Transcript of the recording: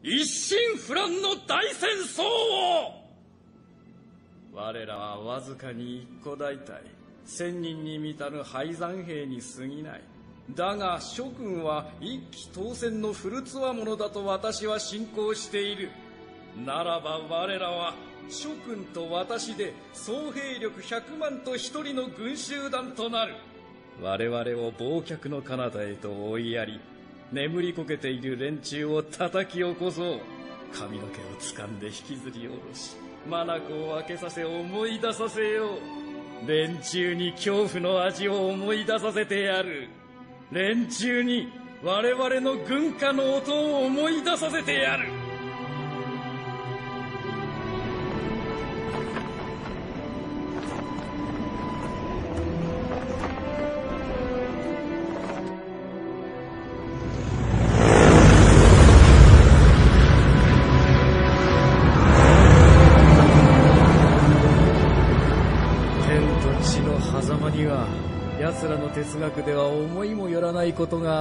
一心不乱の大戦争を。我らはわずかに一個大隊1000人に満たぬ敗残兵に過ぎない。だが諸君は一騎当選の古つわものだと私は信仰している。ならば我らは諸君と私で総兵力100万と一人の軍集団となる。我々を忘却の彼方へと追いやり、眠りこけている連中を叩き起こそう。髪の毛を掴んで引きずり下ろし、眼を開けさせ思い出させよう。連中に恐怖の味を思い出させてやる。連中に我々の軍歌の音を思い出させてやる。天と地の狭間には奴らの哲学では思いもよらないことが